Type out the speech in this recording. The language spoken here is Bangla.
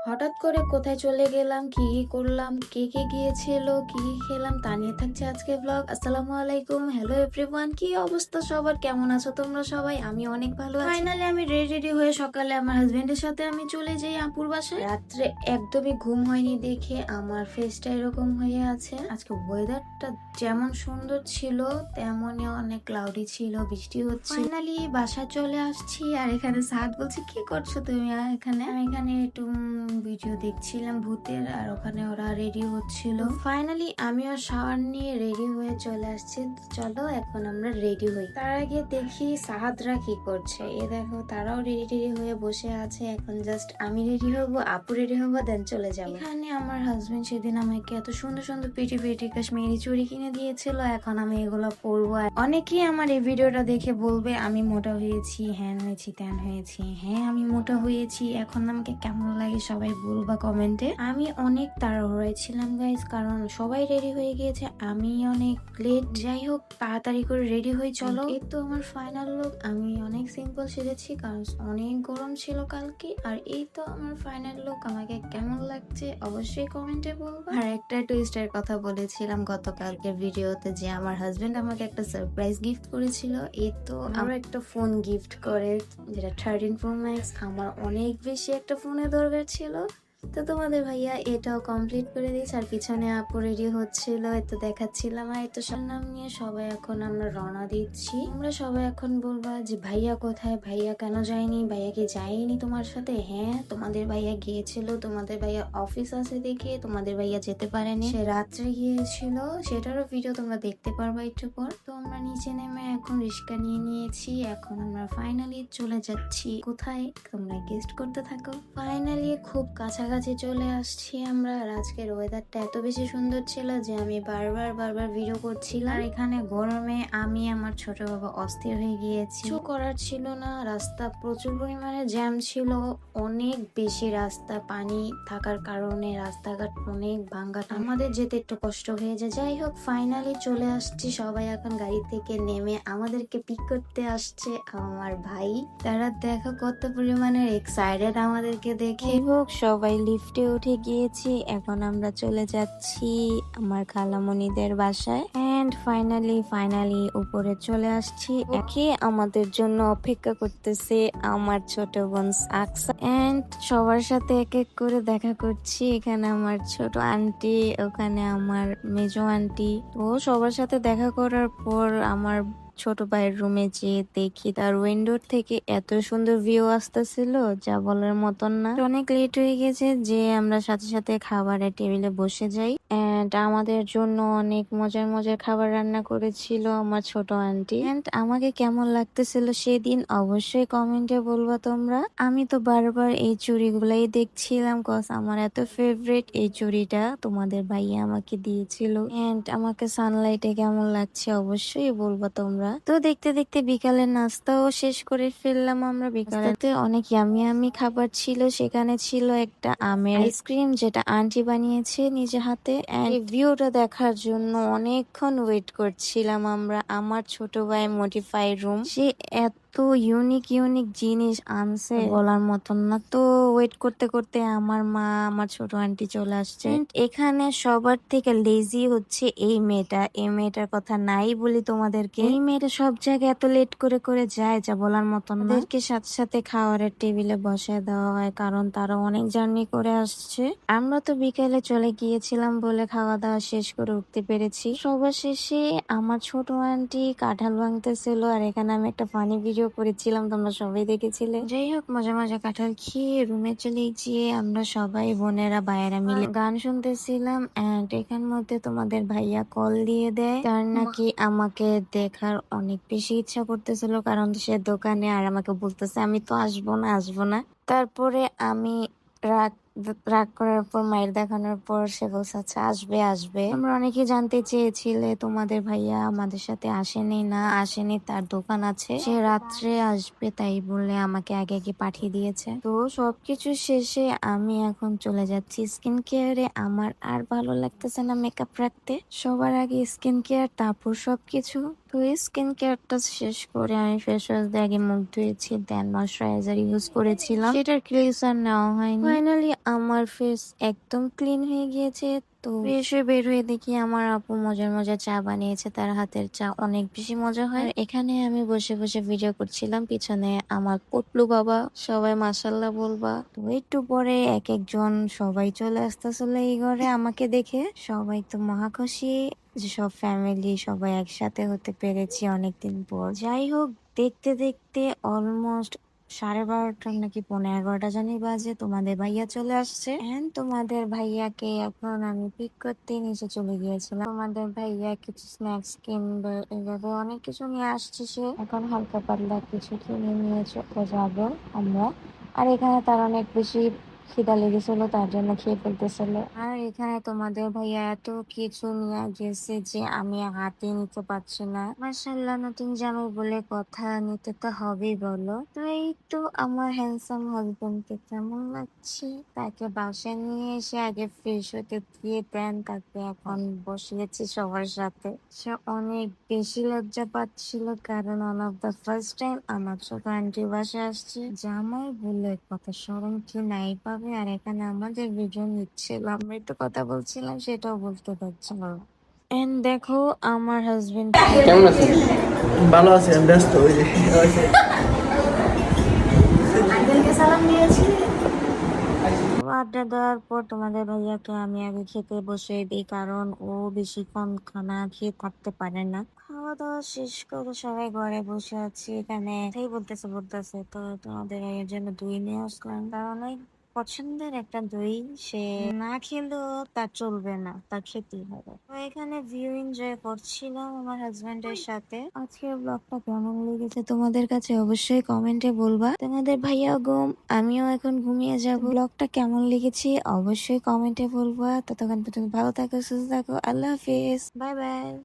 হঠাৎ করে কোথায় চলে গেলাম, কি কি করলাম, কে কে গিয়েছিল, কি কি খেলাম তা নিয়ে থাকছে আজকে ব্লগ। আসসালামু আলাইকুম, হ্যালো এভরিওয়ান, কি অবস্থা সবার, কেমন আছো তোমরা সবাই? আমি অনেক ভালো আছি। ফাইনালি আমি রেডি হয়ে সকালে আমার হাজবেন্ডের সাথে আমি চলে যাই আপুর বাসায়। রাত্রে একদমই ঘুম হয়নি দেখে আমার ফেসটা এরকম হয়ে আছে। আজকে ওয়েদারটা যেমন সুন্দর ছিল তেমনই অনেক ক্লাউডি ছিল, বৃষ্টি হচ্ছে। ফাইনালি বাসায় চলে আসছি আর এখানে সাদ বলছে কি করছো তুমি এখানে? আমি এখানে একটু ভিডিও দেখছিলাম ভূতের, আর ওখানে ওরা রেডি হচ্ছিল। ফাইনালি আমিও শাওয়ার নিয়ে রেডি হয়ে চলে আসছি। চলো এখন আমরা রেডি হই। তার আগে দেখি সাহাদরা কি করছে। এ দেখো তারাও রেডি হয়ে বসে আছে। এখন জাস্ট আমি রেডি হবো, আপু রেডি হবো, দেন চলে যাবো। এখানে আমার হাজবেন্ড সেদিন আমাকে এত সুন্দর সুন্দর পেটি পেটি কাশ্মীরি চুড়ি কিনে দিয়েছিল, এখন আমি এগুলো পরবো। আর অনেকেই আমার এই ভিডিওটা দেখে বলবে আমি মোটা হয়েছি, হ্যান হয়েছি, ত্যান হয়েছি। হ্যাঁ আমি মোটা হয়েছি, এখন আমাকে কেমন লাগে সবাই বলবা কমেন্টে। আমি অনেক তাড়াহুড়োয় ছিলাম গাইস, কারণ সবাই রেডি হয়ে গিয়েছে, আমি অনেক লেট। যাই হোক তাড়াতাড়ি করে রেডি হয়ে চলো। এই তো আমার ফাইনাল লুক। আমি অনেক সিম্পল সেজেছি কারণ অনেক গরম ছিল কালকে। আর এই তো আমার ফাইনাল লুক। আমাকে কেমন লাগছে অবশ্যই কমেন্টে বলবা। আর একটা টুইস্টের কথা বলেছিলাম গতকালকে ভিডিওতে, যে আমার হাজবেন্ড আমাকে একটা সারপ্রাইজ গিফট করেছিল। এই তো আমার একটা ফোন গিফট করে, যেটা 13 Pro Max। আমার অনেক বেশি একটা ফোনের দরকার ছিল, তো তোমাদের ভাইয়া এটাও কমপ্লিট করে দিয়েছে। আর পিছনে আপু রেডি হচ্ছিল, এতো দেখাচ্ছিলাম। আর এতো নাম নিয়ে সবাই এখন আমরা রওনা দিচ্ছি। আমরা সবাই এখন বলবা যে ভাইয়া কোথায়, ভাইয়া কেন যায়নি, ভাইয়া কি যায়নি তোমার সাথে? হ্যাঁ তোমাদের ভাইয়া গিয়েছিল, তোমাদের ভাইয়া অফিস আছে দেখে তোমাদের ভাইয়া যেতে পারেনি, সে রাত্রে গিয়েছিল, সেটারও ভিডিও তোমরা দেখতে পারবা একটু পর। তো আমরা নিচে নেমে এখন রিক্সা নিয়ে নিয়েছি। এখন আমরা ফাইনালি চলে যাচ্ছি কোথায়, তোমরা গেস্ট করতে থাকো। ফাইনালি খুব কাছাকাছি চলে আসছি আমরা। আর আজকের ওয়েদারটা এত বেশি সুন্দর ছিল যে আমি বারবার ভিডিও করছিলাম। আর এখানে গরমে আমি আমার ছোট বাবা অস্থির হয়ে গিয়েছি, কিছু করার ছিল না। রাস্তা প্রচুর পরিমাণে জ্যাম ছিল, অনেক বেশি রাস্তা, পানি থাকার কারণে রাস্তাঘাট অনেক ভাঙ্গা, আমাদের যেতে একটু কষ্ট হয়ে যায়। যাই হোক ফাইনালি চলে আসছি। সবাই এখন গাড়ি থেকে নেমে আমাদেরকে পিক করতে আসছে। আমার ভাই তারা দেখো কত পরিমাণে এক্সাইটেড আমাদেরকে দেখে। হোক সবাই লিফটে উঠে গিয়েছি, এখন আমরা চলে যাচ্ছি আমার খালামণিদের বাসায়। এন্ড ফাইনালি উপরে চলে আসছি। একে আমাদের জন্য অপেক্ষা করতেছে আমার ছোট বোন আকসা। এন্ড সবার সাথে এক এক করে দেখা করছি। এখানে আমার ছোট আন্টি, ওখানে আমার মেজো আন্টি। তো সবার সাথে দেখা করার পর আমার ছোট ভাইয়ের রুমে যেয়ে দেখি তার উইন্ডোর থেকে এত সুন্দর ভিউ আসতেছিল, যা বলার মতন না। অনেক লেট হয়ে গেছে, যে আমরা সাথে সাথে খাবারের টেবিলে বসে যাই। এন্ড আমাদের জন্য অনেক মজার মজার খাবার রান্না করেছিল আমার ছোট আন্টি। এন্ড আমাকে কেমন লাগতেছিল সেদিন অবশ্যই কমেন্টে বলবা তোমরা। আমি তো বারবার এই চুড়িগুলাই দেখছিলাম, কজ আমার এত ফেভারিট এই চুড়িটা, তোমাদের ভাইয়া আমাকে দিয়েছিল। এন্ড আমাকে সানলাইটে কেমন লাগছে অবশ্যই বলবা তোমরা। তো দেখতে দেখতে বিকালের নাস্তাও শেষ করে ফেললাম আমরা। বিকালেতে অনেক ইয়ামি খাবার ছিল, সেখানে ছিল একটা আমের আইসক্রিম যেটা আন্টি বানিয়েছে নিজে হাতে। এই ভিউটা দেখার জন্য অনেকক্ষণ ওয়েট করছিলাম আমরা। আমার ছোট ভাই মডিফাই রুম, সে এত ইউনিক জিনিস আনছে বলার মতন না। তো ওয়েট করতে করতে আমার মা, আমার ছোট আন্টি চলে আসছে। এখানে সবার থেকে লেজি হচ্ছে এই মেয়েটা। এই মেয়েটার কথা নাই বলি তোমাদেরকে, এই মেয়েটা সব জায়গায় এত লেট করে করে যায় যা বলার মতন না। ওদেরকে সাথে সাথে খাওয়ারের টেবিলে বসে দেওয়া হয়, কারণ তারা অনেক জার্নি করে আসছে। আমরা তো বিকেলে চলে গিয়েছিলাম বলে খাওয়া দাওয়া শেষ করে উঠতে পেরেছি। সবার শেষে আমার ছোট আন্টি কাঁঠাল ভাঙতেছিল, আর এখানে আমি একটা ফানি ভিডিও করেছিলাম, তোমরা সবাই দেখেছিলে। যাই হোক মজা কাঁঠাল খেয়ে রুমে চলে গিয়ে আমরা সবাই বোনেরা ভাইয়েরা মিলে গান শুনতেছিলাম। এন্ড এখান মধ্যে তোমাদের ভাইয়া কল দিয়ে দেয়, তার নাকি আমাকে দেখার অনেক বেশি ইচ্ছা করতেছিল, কারণ সে দোকানে। আর আমাকে বলতেছে আমি তো আসবো না। তারপরে আমি রাগ রাগ করার পর, মায়ের দেখানোর পর সে বলছে আচ্ছা আসবে। আমরা অনেকে জানতে চেয়েছিলে তোমাদের ভাইয়া আমাদের সাথে আসেনি, তার দোকান আছে, সে রাত্রে আসবে, তাই বলে আমাকে আগে পাঠিয়ে দিয়েছে। তো সবকিছু শেষে আমি এখন চলে যাচ্ছি স্কিন কেয়ারে। আমার আর ভালো লাগতেছে না মেকআপ রাখতে, সবার আগে স্কিন কেয়ার তারপর সবকিছু। তো স্কিন কেয়ারটা শেষ করে আমি ফেস ওয়াশ দিয়ে আগে মুখ ধুয়েছি, দেন ময়শ্চারাইজার ইউজ করেছিলাম, সেটার ক্লিনজার নেওয়া হয়নি। ফাইনালি আমার ফেস একদম ক্লিন হয়ে গিয়েছে। তো ফ্রেশ হয়ে বের হয়ে দেখি আমার আপু মজার মজার চা বানিয়েছে। তার হাতের চা অনেক বেশি মজা হয়। আর এখানে আমি বসে বসে ভিডিও করছিলাম, পিছনে আমার পটলু বাবা, সবাই মাশাল্লাহ বলবা। তো একটু পরে এক একজন সবাই চলে আসতেছিল এই ঘরে আমাকে দেখে। সবাই তো মহা খুশি যে সব ফ্যামিলি সবাই একসাথে হতে পেরেছি অনেকদিন পর। যাই হোক, দেখতে দেখতে অলমোস্ট 12:30 নাকি 11:15 জানি বাজে, তোমাদের ভাইয়া চলে আসছে। এন্ড তোমাদের ভাইয়াকে এখন আমি পিক করতে নিচে চলে গিয়েছিলাম। তোমাদের ভাইয়া কিছু স্ন্যাক্স কিনবে, এভাবে অনেক কিছু নিয়ে আসছে সে। এখন হালকা পাতলা কিছু কিনে নিয়ে চলে যাবো আমরা। আর এখানে তার অনেক বেশি খিদা লেগেছিল, তার জন্য খেয়ে ফেলতেছিল। আর এখানে তোমাদের ভাইয়া এত কিছু নিয়ে গেছে যে আমি হাতে নিতে পারছি না। মাশাআল্লাহ, নতুন জামাই বলে কথা, নিতে তো হবেই বলো। তো এই তো আমার হ্যান্ডসাম হাজবেন্ডকে কেমন লাগছে, তাকে বাসায় নিয়ে এসে আগে ফ্রেশ হতে দিয়ে দেন, তাকে এখন বসিয়েছি সবার সাথে। সে অনেক বেশি লজ্জা পাচ্ছিল, কারণ one of the first time আমার ছোট আন্টির বাসায় আসছি। জামাই বলে কথা, শরম কি নাই পাবে। আর এখানে আমাদের ভিডিও নিচ্ছিল, আমরা একটু কথা বলছিলাম, সেটাও বলতে পারছিল না। এন্ড দেখো আমার হাজবেন্ড কেমন আছেন? ভালো আছি, আমি ব্যস্ত ওই যে আঙ্কেলকে সালাম দিয়েছি। আড্ডা দেওয়ার পর তোমাদের ভাইয়াকে আমি আগে খেতে বসে দিই, কারণ ও বেশিক্ষণ খানা খেয়ে থাকতে পারে না। খাওয়া দাওয়া শেষ করে সবাই ঘরে বসে আছি, এখানে সেই বলতেছে তো তোমাদের ভাইয়ের জন্য দই নিয়ে আসলাম, কারণ ওই পছন্দের একটা দই, সে না খেলেও তার চলবে না, তার খেতেই হবে। তো এখানে ভিউ এনজয় করছিলাম আমার হাজবেন্ডের সাথে। আজকের ব্লগটা কেমন লেগেছে তোমাদের কাছে অবশ্যই কমেন্টে বলবা। তোমাদের ভাইয়া ঘুম, আমিও এখন ঘুমিয়ে যাব। ব্লগটা কেমন লেগেছে অবশ্যই কমেন্টে বলবা। ততক্ষণ পর্যন্ত ভালো থাকো, সুস্থ থাকো, আল্লাহ হাফিজ, বাই বাই।